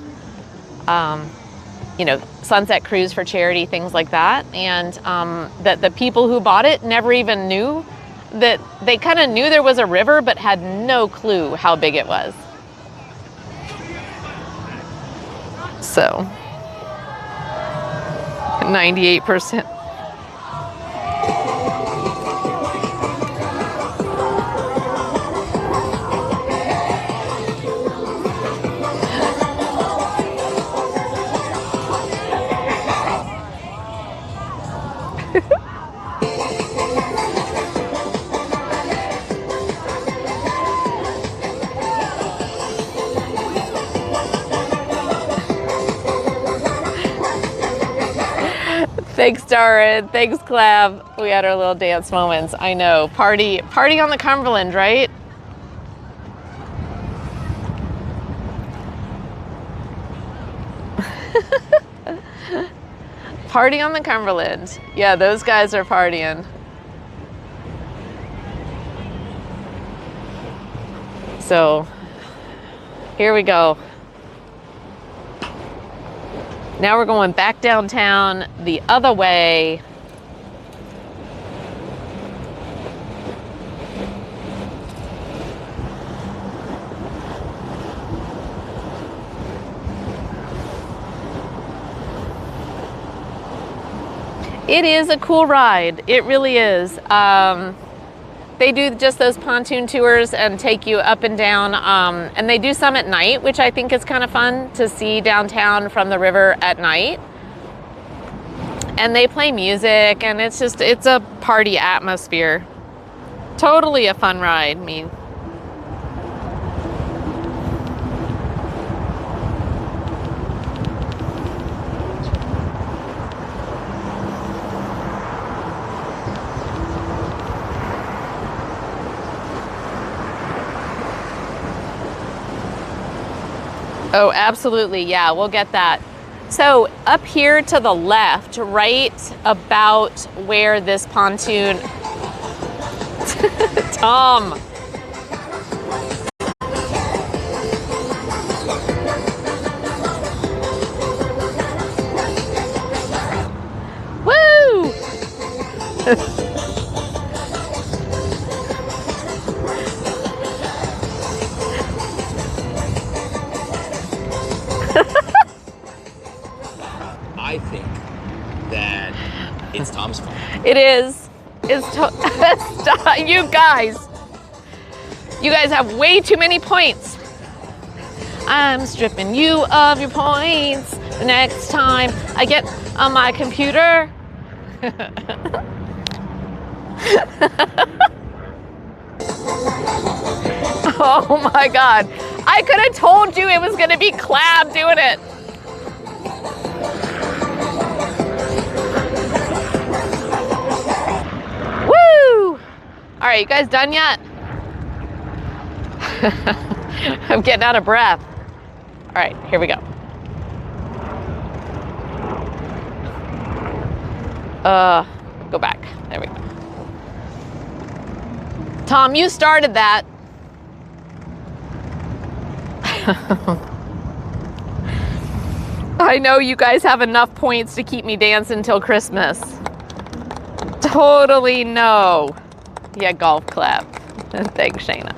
Speaker 2: you know, sunset cruise for charity, things like that. And that the people who bought it never even knew that, they kind of knew there was a river, but had no clue how big it was. So 98%. Thanks, Darren. Thanks, Clav. We had our little dance moments. I know. Party on the Cumberland, right? Party on the Cumberland. Yeah, those guys are partying. So, here we go. Now we're going back downtown the other way. It is a cool ride. It really is. They do just those pontoon tours and take you up and down, and they do some at night, which I think is kind of fun to see downtown from the river at night. And they play music, and it's a party atmosphere. Totally a fun ride. I mean, oh, absolutely. Yeah, we'll get that. So up here to the left, right about where this pontoon, Tom. Woo!
Speaker 4: I think that it's Tom's fault.
Speaker 2: It is. Stop. You guys have way too many points. I'm stripping you of your points the next time I get on my computer. Oh my God. I could have told you it was going to be Clab doing it. Woo! All right, you guys done yet? I'm getting out of breath. All right, here we go. Go back. There we go. Tom, you started that. I know you guys have enough points to keep me dancing till Christmas. Totally no. Yeah, golf clap. Thanks, Shayna.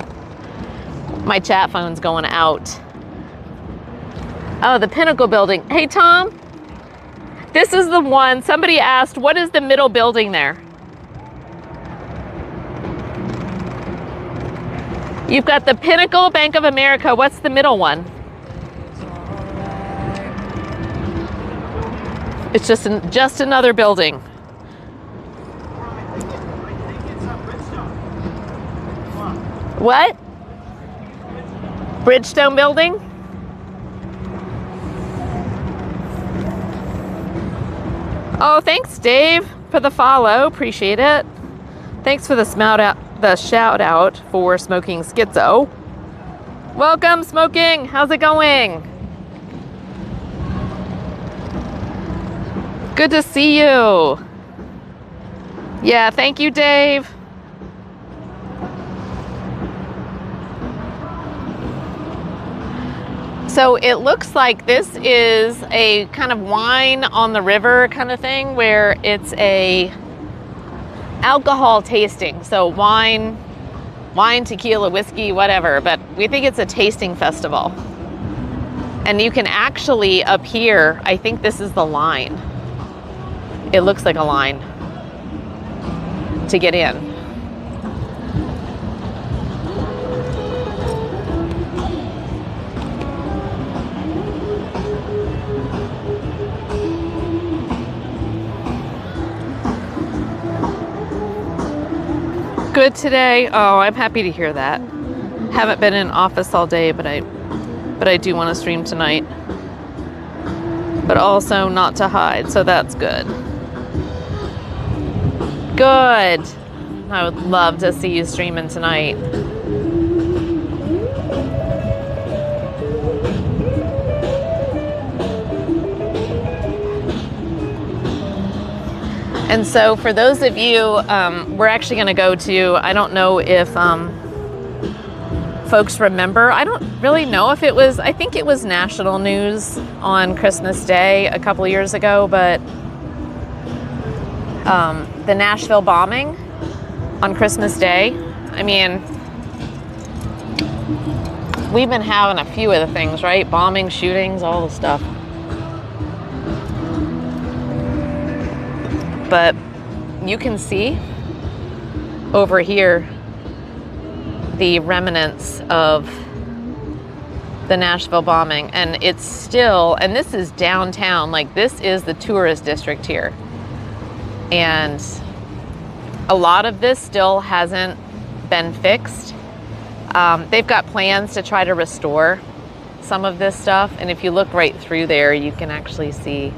Speaker 2: My chat phone's going out. Oh, the Pinnacle building. Hey, Tom. This is the one. Somebody asked, what is the middle building there? You've got the Pinnacle, Bank of America. What's the middle one? It's just another building. What? Bridgestone building? Oh, thanks, Dave, for the follow. Appreciate it. Thanks for the shout out for Smoking Schizo. Welcome, Smoking. How's it going? Good to see you. Yeah, thank you, Dave. So it looks like this is a kind of wine on the river kind of thing where it's a alcohol tasting. So wine, tequila, whiskey, whatever, but we think it's a tasting festival. And you can actually up here, I think this is the line. It looks like a line to get in. Good today. Oh, I'm happy to hear that. Haven't been in office all day, but I do want to stream tonight. But also not to hide, so that's good. Good. I would love to see you streaming tonight. And so for those of you, we're actually going to go to, I don't know if folks remember, I don't really know if it was, I think it was national news on Christmas Day a couple of years ago, but the Nashville bombing on Christmas Day, I mean, we've been having a few of the things, right? Bombing, shootings, all the stuff. But you can see over here the remnants of the Nashville bombing, and it's still, and this is downtown, like this is the tourist district here, and a lot of this still hasn't been fixed. They've got plans to try to restore some of this stuff, and if you look right through there, you can actually see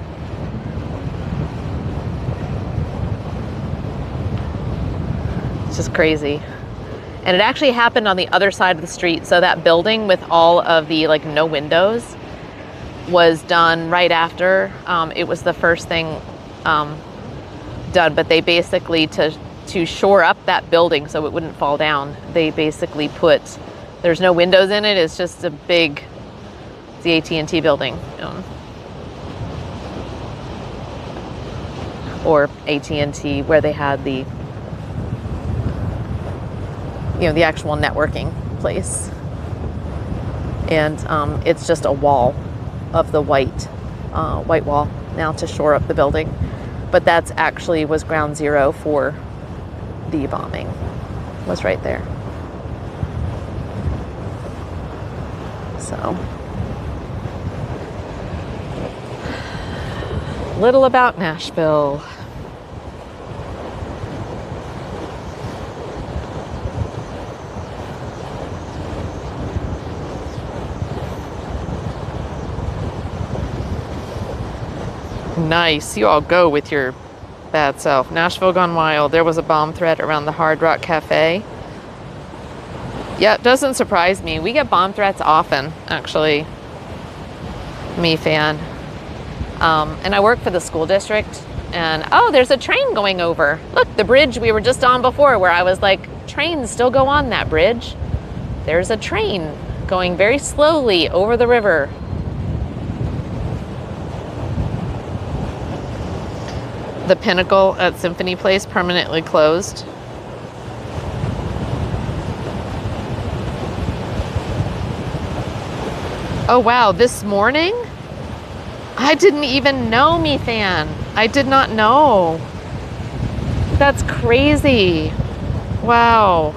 Speaker 2: just crazy. And it actually happened on the other side of the street. So that building with all of the like no windows was done right after. It was the first thing done, but they basically, to shore up that building so it wouldn't fall down, they basically put, there's no windows in it, it's just a big, it's the AT&T building. Or AT&T, where they had the, the actual networking place. And it's just a wall of the white wall now to shore up the building. But that's actually was ground zero for the bombing, was right there. So, little about Nashville. Nice. You all go with your bad self. Nashville gone wild. There was a bomb threat around the Hard Rock Cafe. Yeah, it doesn't surprise me. We get bomb threats often, actually. Me fan. And I work for the school district. And, oh, there's a train going over. Look, the bridge we were just on before where I was like, trains still go on that bridge. There's a train going very slowly over the river. The Pinnacle at Symphony Place permanently closed. Oh wow, this morning? I didn't even know, me fan. I did not know. That's crazy. Wow.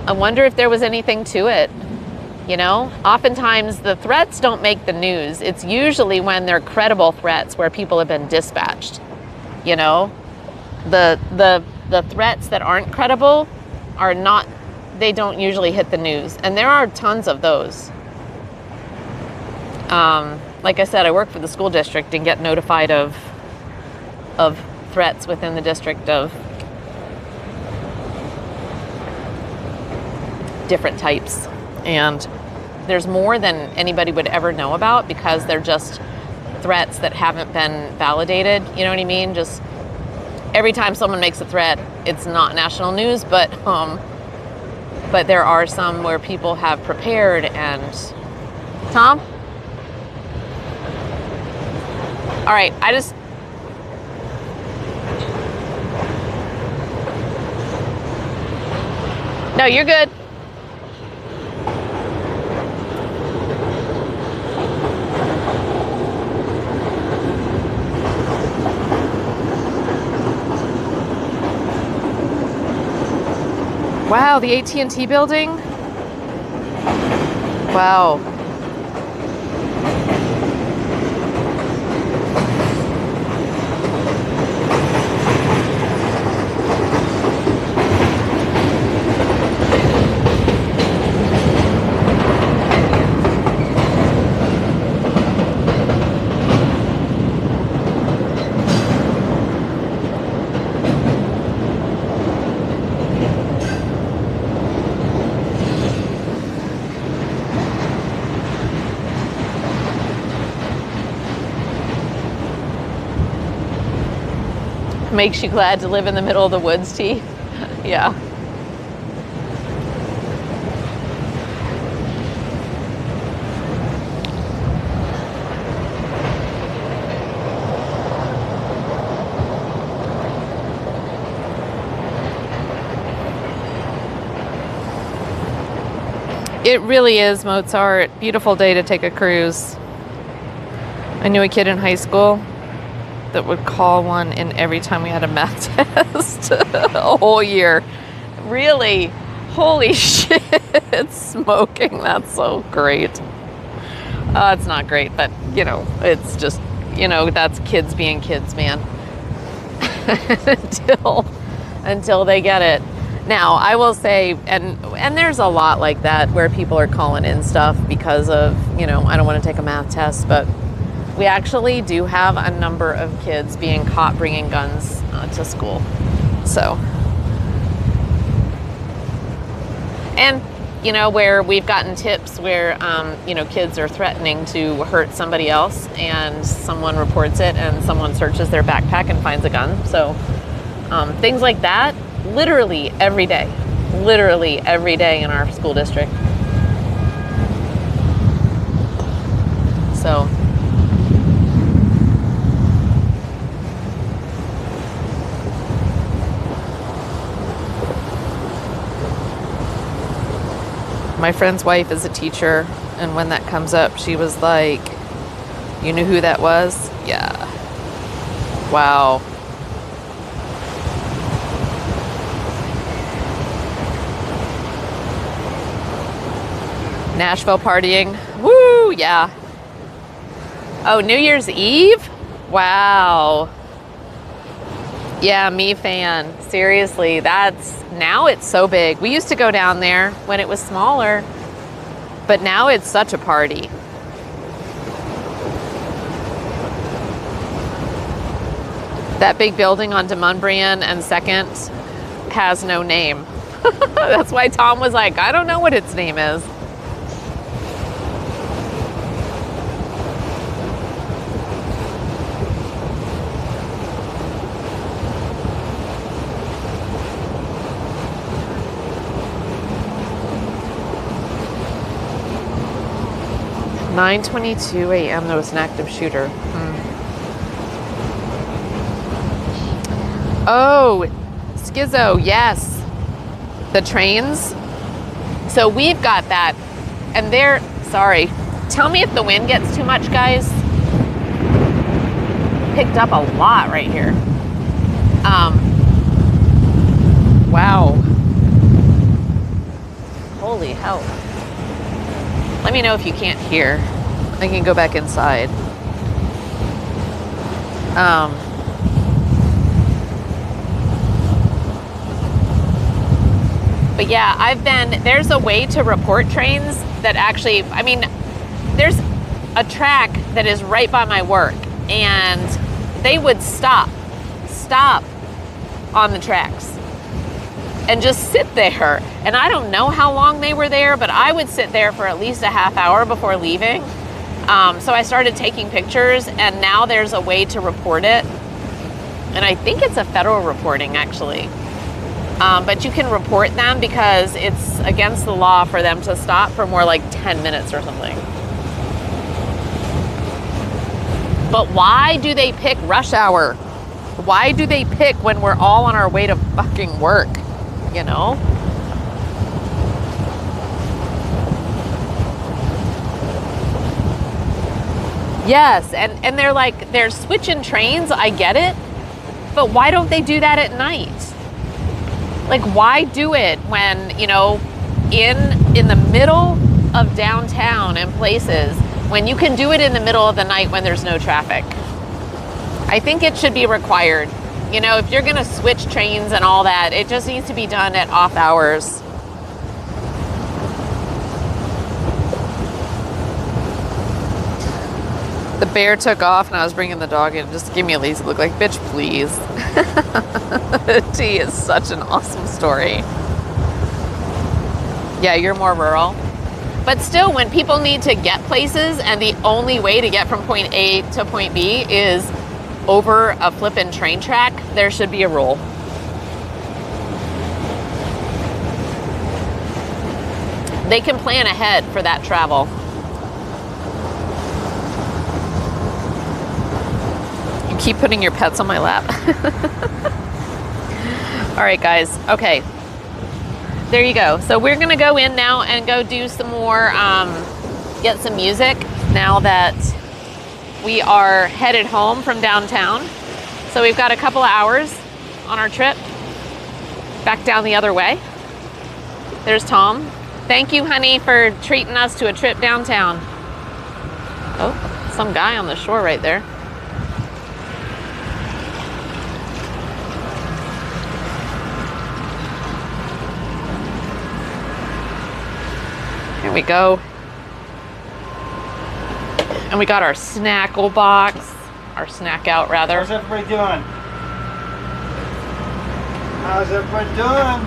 Speaker 2: I wonder if there was anything to it. Oftentimes the threats don't make the news. It's usually when they're credible threats where people have been dispatched. The threats that aren't credible are not, they don't usually hit the news. And there are tons of those. Like I said, I work for the school district and get notified of threats within the district of different types. And there's more than anybody would ever know about because they're just threats that haven't been validated. You know what I mean? Just every time someone makes a threat, it's not national news, but there are some where people have prepared. And Tom? All right, no, you're good. Wow, the AT&T building? Wow. Makes you glad to live in the middle of the woods, T. Yeah. It really is, Mozart. Beautiful day to take a cruise. I knew a kid in high school that would call one in every time we had a math test a whole year. Really? Holy shit. Smoking. That's so great. It's not great, but you know, it's just, you know, that's kids being kids, man. until they get it. Now, I will say, and there's a lot like that where people are calling in stuff because of, you know, I don't want to take a math test, but we actually do have a number of kids being caught bringing guns to school. So, and, you know, where we've gotten tips where, you know, kids are threatening to hurt somebody else and someone reports it and someone searches their backpack and finds a gun. So, things like that, literally every day in our school district. So, my friend's wife is a teacher, and when that comes up, she was like, "You knew who that was?" Yeah. Wow. Nashville partying. Woo, yeah. Oh, New Year's Eve? Wow. Yeah, me fan. Seriously, now it's so big. We used to go down there when it was smaller, but now it's such a party. That big building on Demonbreun and 2nd has no name. That's why Tom was like, I don't know what its name is. "9:22 a.m. there was an active shooter." Oh, Schizo, yes. The trains. So we've got that. And sorry. Tell me if the wind gets too much, guys. Picked up a lot right here. Wow. Holy hell. Let me know if you can't hear. I can go back inside. But yeah, there's a way to report trains that actually, I mean, there's a track that is right by my work, and they would stop on the tracks. and just sit there. And I don't know how long they were there, but I would sit there for at least a half hour before leaving. So I started taking pictures, and now there's a way to report it. And I think it's a federal reporting, actually. But you can report them because it's against the law for them to stop for more like 10 minutes or something. But why do they pick rush hour? Why do they pick when we're all on our way to fucking work? You know? Yes, and they're like, they're switching trains, I get it. But why don't they do that at night? Like, why do it when, you know, in the middle of downtown and places, when you can do it in the middle of the night when there's no traffic? I think it should be required. You know, if you're going to switch trains and all that, it just needs to be done at off hours. The bear took off and I was bringing the dog in. Just give me a lazy look like, bitch, please. T is such an awesome story. Yeah, you're more rural. But still, when people need to get places and the only way to get from point A to point B is over a flippin' train track, there should be a rule. They can plan ahead for that travel. You keep putting your pets on my lap. All right, guys. Okay. There you go. So we're going to go in now and go do some more, get some music now that we are headed home from downtown. So we've got a couple of hours on our trip back down the other way. There's Tom. Thank you, honey, for treating us to a trip downtown. Oh, some guy on the shore right there. Here we go. And we got our snackle box, our snack out rather.
Speaker 1: How's everybody doing? How's everybody doing?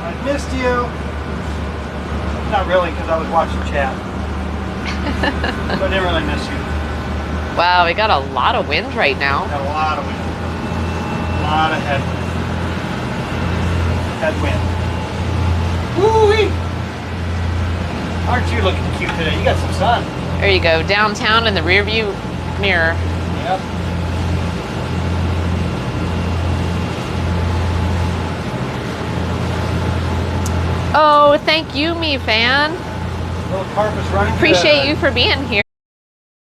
Speaker 1: I missed you. Not really, because I was watching chat. So I didn't really miss you.
Speaker 2: Wow, we got a lot of wind right now.
Speaker 1: Got a lot of wind. A lot of headwind. Woo-wee! Aren't you looking cute today? You got some sun.
Speaker 2: There you go, downtown in the rear view mirror.
Speaker 1: Yep.
Speaker 2: Oh, thank you, me fan.
Speaker 1: Little carpet's running.
Speaker 2: Appreciate you for being here.